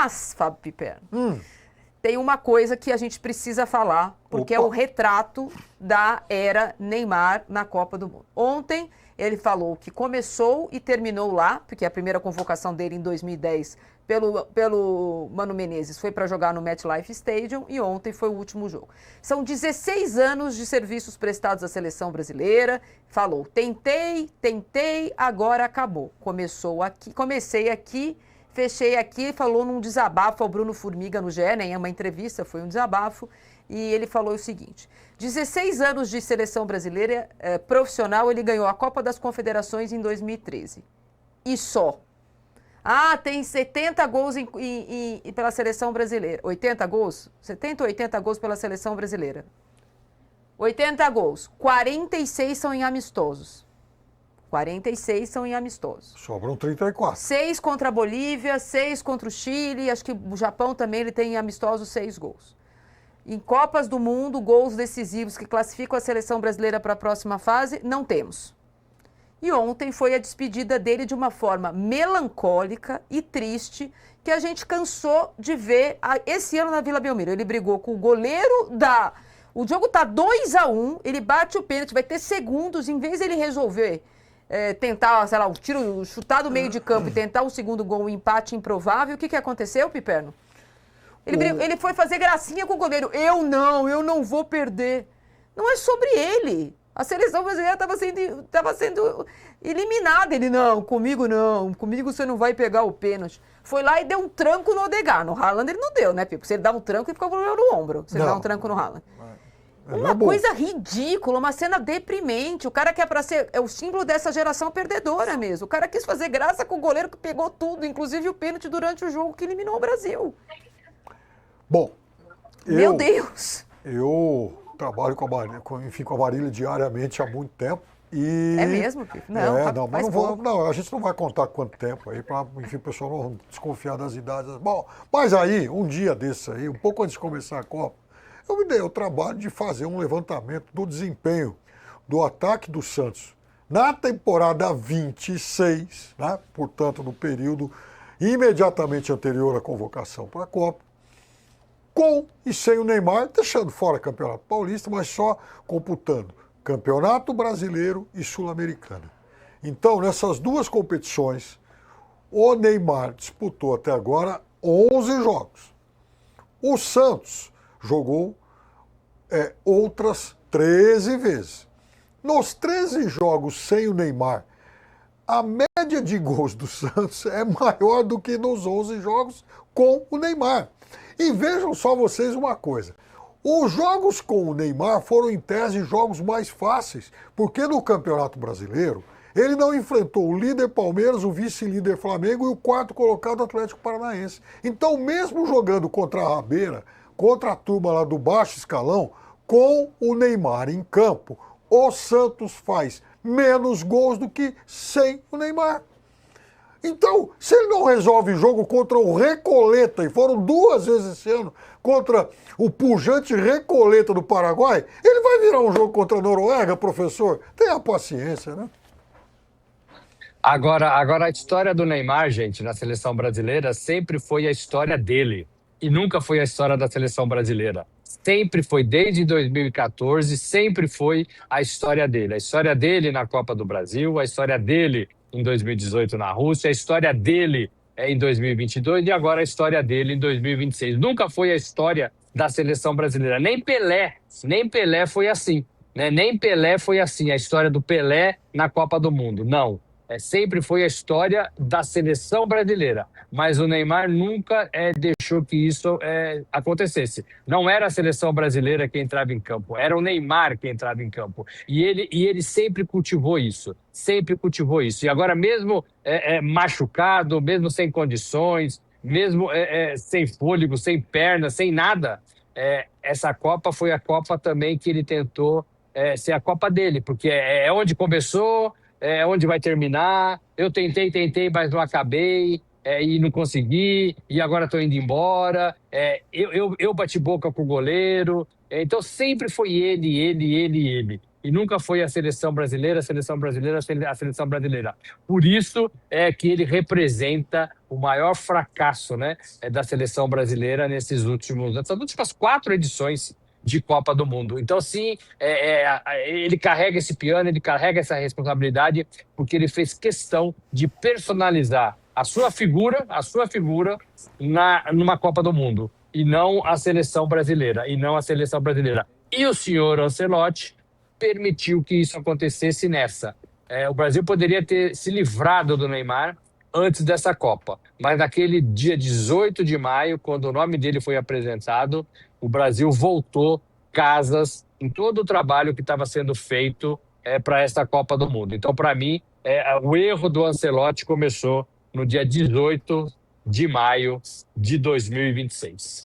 Mas, Fábio Piperno, tem uma coisa que a gente precisa falar, porque é o retrato da era Neymar na Copa do Mundo. Ontem ele falou que começou e terminou lá, porque a primeira convocação dele em 2010 pelo Mano Menezes foi para jogar no MetLife Stadium e ontem foi o último jogo. São 16 anos de serviços prestados à seleção brasileira. Falou, tentei, agora acabou. Comecei aqui, fechei aqui, falou num desabafo ao Bruno Formiga no GE, né? Em uma entrevista, foi um desabafo. E ele falou o seguinte, 16 anos de seleção brasileira profissional, ele ganhou a Copa das Confederações em 2013. E só. Tem 70 gols pela seleção brasileira. 80 gols? 70 ou 80 gols pela seleção brasileira? 80 gols. 46 são em amistosos. 46 são em amistosos. Sobram 34. 6 contra a Bolívia, 6 contra o Chile. Acho que o Japão também ele tem em amistosos 6 gols. Em Copas do Mundo, gols decisivos que classificam a seleção brasileira para a próxima fase, não temos. E ontem foi a despedida dele de uma forma melancólica e triste, que a gente cansou de ver esse ano na Vila Belmiro. Ele brigou com o goleiro O jogo tá 2-1, ele bate o pênalti, vai ter segundos, em vez de ele resolver tentar, sei lá, um tiro, chutar do meio de campo e tentar um segundo gol, um empate improvável, o que aconteceu, Piperno? Ele foi fazer gracinha com o goleiro. Eu não vou perder. Não é sobre ele. A seleção brasileira estava sendo eliminada. Ele, não, comigo você não vai pegar o pênalti. Foi lá e deu um tranco no Odegaard. No Haaland ele não deu, né, Pipo? Se ele dá um tranco, ele fica com o goleiro no ombro. Se ele dá um tranco no Haaland. Uma coisa ridícula, uma cena deprimente. O cara que é para ser o símbolo dessa geração perdedora mesmo. O cara quis fazer graça com o goleiro que pegou tudo, inclusive o pênalti durante o jogo que eliminou o Brasil. Bom, meu Deus! Eu trabalho com a Marília diariamente há muito tempo. É mesmo, Pipo? Não, mas a gente não vai contar quanto tempo aí, para o pessoal não desconfiar das idades. Bom, mas aí, um dia desse aí, um pouco antes de começar a Copa, eu me dei o trabalho de fazer um levantamento do desempenho do ataque do Santos na temporada 26, né? Portanto, no período imediatamente anterior à convocação para a Copa, com e sem o Neymar, deixando fora o Campeonato Paulista, mas só computando Campeonato Brasileiro e Sul-Americana. Então, nessas duas competições, o Neymar disputou até agora 11 jogos. O Santos jogou outras 13 vezes. Nos 13 jogos sem o Neymar, a média de gols do Santos é maior do que nos 11 jogos com o Neymar. E vejam só vocês uma coisa, os jogos com o Neymar foram em tese jogos mais fáceis, porque no Campeonato Brasileiro ele não enfrentou o líder Palmeiras, o vice-líder Flamengo e o quarto colocado Atlético Paranaense. Então mesmo jogando contra a Rabeira, contra a turma lá do baixo escalão, com o Neymar em campo, o Santos faz menos gols do que sem o Neymar. Então, se ele não resolve jogo contra o Recoleta, e foram 2 vezes esse ano, contra o pujante Recoleta do Paraguai, ele vai virar um jogo contra a Noruega, professor? Tenha paciência, né? Agora, a história do Neymar, gente, na seleção brasileira, sempre foi a história dele. E nunca foi a história da seleção brasileira. Sempre foi, desde 2014, sempre foi a história dele. A história dele na Copa do Brasil, a história dele em 2018 na Rússia, a história dele em 2022 e agora a história dele em 2026. Nunca foi a história da seleção brasileira. Nem Pelé foi assim. Né? Nem Pelé foi assim, a história do Pelé na Copa do Mundo. Não. Sempre foi a história da seleção brasileira. Mas o Neymar nunca deixou que isso acontecesse. Não era a seleção brasileira que entrava em campo, era o Neymar que entrava em campo. E ele sempre cultivou isso. Sempre cultivou isso. E agora, mesmo machucado, mesmo sem condições, mesmo sem fôlego, sem perna, sem nada, essa Copa foi a Copa também que ele tentou ser a Copa dele, porque é onde começou, é onde vai terminar. Eu tentei, mas não acabei, e não consegui, e agora estou indo embora. Eu bati boca com o goleiro. Então sempre foi ele. e nunca foi a seleção brasileira, a seleção brasileira, a seleção brasileira. Por isso é que ele representa o maior fracasso, né, da seleção brasileira nessas últimas 4 edições de Copa do Mundo. Então, sim, ele carrega esse piano, ele carrega essa responsabilidade, porque ele fez questão de personalizar a sua figura numa Copa do Mundo, e não a seleção brasileira, E o senhor Ancelotti permitiu que isso acontecesse nessa. O Brasil poderia ter se livrado do Neymar antes dessa Copa, mas naquele dia 18 de maio, quando o nome dele foi apresentado, o Brasil voltou casas em todo o trabalho que estava sendo feito para essa Copa do Mundo. Então, para mim, o erro do Ancelotti começou no dia 18 de maio de 2026.